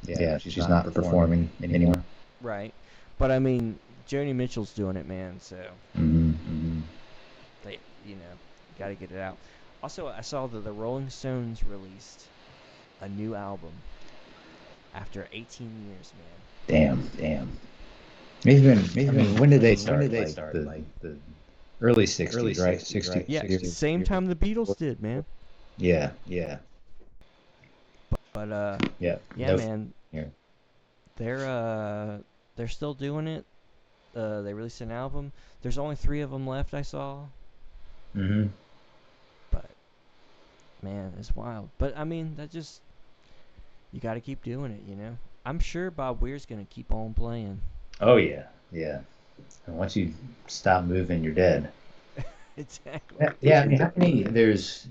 Yeah, she's not performing anymore. Right. But I mean, Joni Mitchell's doing it, man. So Mm-hmm. they, got to get it out. Also, I saw that the Rolling Stones released a new album after 18 years, man. Damn. I mean, when did they start? Like the early '60s, right? 60, Yeah, 60. same time the Beatles did, man. Yeah. But Yeah. yeah, No. man, Here. they're still doing it. They released an album. There's only 3 of them left. I saw, Mm-hmm. but man, it's wild. But I mean, that just you got to keep doing it. I'm sure Bob Weir's gonna keep on playing. Oh yeah. And once you stop moving, you're dead. Exactly. Yeah. I mean, how many? There's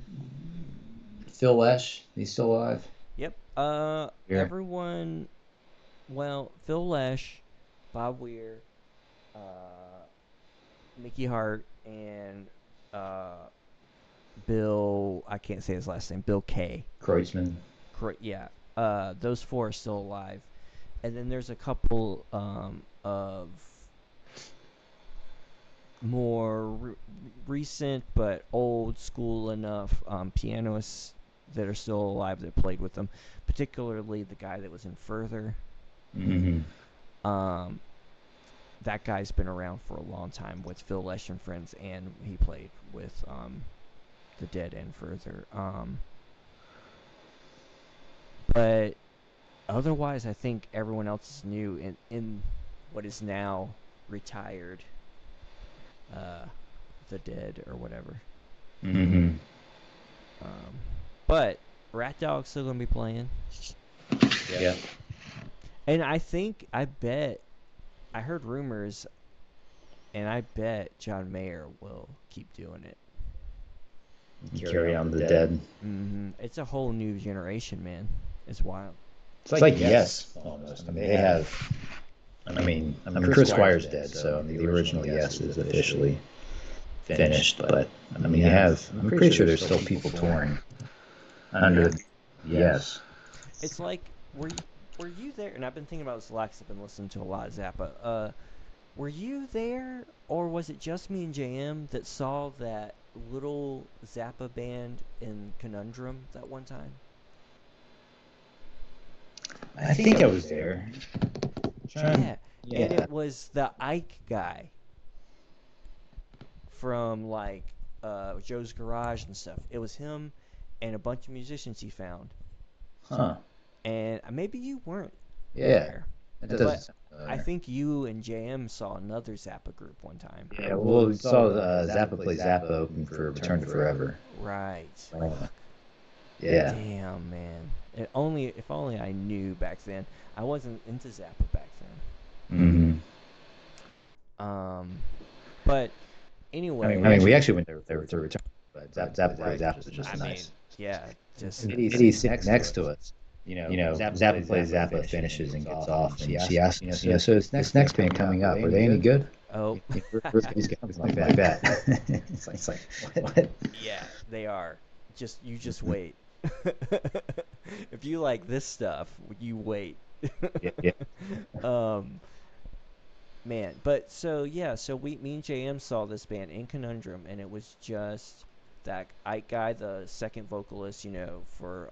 Phil Lesh. He's still alive. Yep. Here. Everyone. Well, Phil Lesh, Bob Weir, uh, Mickey Hart, and uh, Bill. I can't say his last name. Bill K. Kreutzmann. Yeah. Those 4 are still alive, and then there's a couple of more recent but old school enough pianists that are still alive that played with them, particularly the guy that was in Further. Mm-hmm. Um, that guy's been around for a long time with Phil Lesh and friends, and he played with the Dead and Further. But otherwise, I think everyone else is new in what is now retired, the Dead or whatever. Mm-hmm. Um, but Rat Dog's still gonna be playing, Yeah. and I heard rumors, and I bet John Mayer will keep doing it. Carry on the dead. It's a whole new generation, man. It's wild. It's like Yes, almost. I mean, they have. I mean, Chris Squire's dead, so the original Yes is officially finished. But I mean, you have. I'm pretty sure there's still people touring under the Yes. It's like were you there? And I've been thinking about this a lot 'cause I've been listening to a lot of Zappa. Were you there, or was it just me and JM that saw that little Zappa band in Conundrum that one time? I think I was there. Yeah, and Yeah. it was the Ike guy from like Joe's Garage and stuff. It was him and a bunch of musicians he found. Huh. And maybe you weren't Yeah. there, That but doesn't sound I familiar. think you and JM saw another Zappa group one time. Yeah. Well, we saw Zappa play Zappa open for Return to Forever. Right. Uh, yeah. Damn, man. If only I knew back then. I wasn't into Zappa back Mm-hmm. then. But anyway, I mean, we actually went there for Return, but Zappa plays Zappa was just I mean, nice. yeah, just Eddie's sitting next to us. Zappa plays Zappa, finishes and gets off, and she asked, so this next band coming up, are they any good? oh, These guys like that. It's like what? yeah, they are. You just wait. If you like this stuff, you wait. Yeah. um, man, but so yeah, so me and JM saw this band in Conundrum, and it was just that Ike guy, the second vocalist, for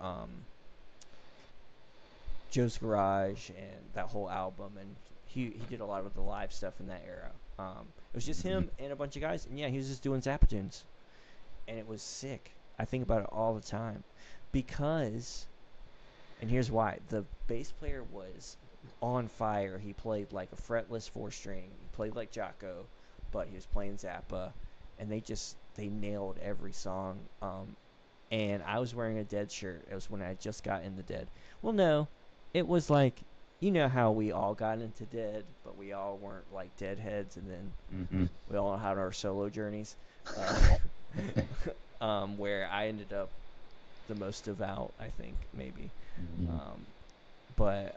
Joe's Garage and that whole album, and he did a lot of the live stuff in that era. It was just him and a bunch of guys, and yeah, he was just doing Zappa tunes, and it was sick. I think about it all the time because, and here's why: the bass player was on fire. He played like a fretless 4 string. He played like Jocko, but he was playing Zappa, and they nailed every song. And I was wearing a Dead shirt. It was when I just got in the Dead. Well, no, it was like how we all got into Dead, but we all weren't like Deadheads, and then Mm-hmm. we all had our solo journeys. Where I ended up the most devout, I think maybe. Um, but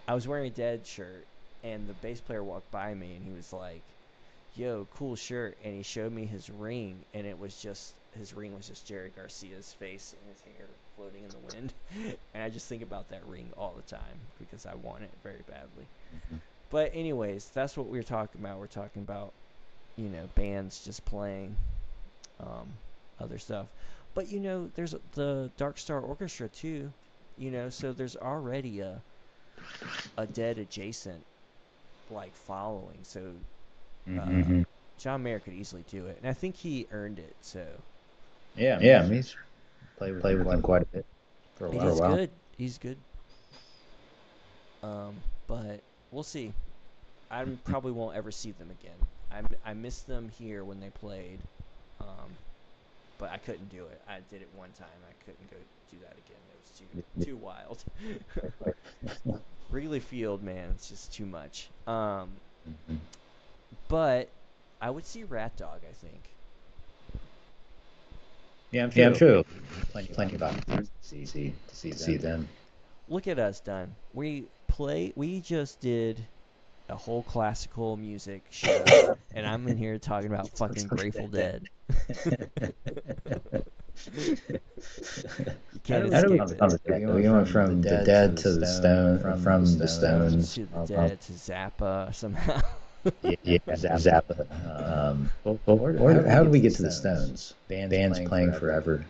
I was wearing a Dead shirt, and the bass player walked by me, and he was like, yo, cool shirt, and he showed me his ring, and his ring was just Jerry Garcia's face and his hair floating in the wind. And I just think about that ring all the time because I want it very badly. But anyways, that's what we're talking about. We're talking about, bands just playing other stuff. But there's the Dark Star Orchestra too. So there's already a Dead adjacent like following. So John Mayer could easily do it, and I think he earned it. So yeah, he's played with them quite a bit for a while. he's good. He's good. But we'll see. I probably won't ever see them again. I missed them here when they played, but I couldn't do it. I did it one time. I couldn't go do that again. It was too wild. Wrigley Field, man, it's just too much. But I would see Rat Dog, I think. Yeah, I'm sure. Plenty of opportunities to see them. Look at us, done. We just did a whole classical music show, and I'm in here talking about fucking Grateful Dead. You can't How do escape it. we went from the Dead to the Stone, from the Stones To the Dead to Zappa somehow. Yeah, Zappa. How do we get to the Stones? Bands playing forever.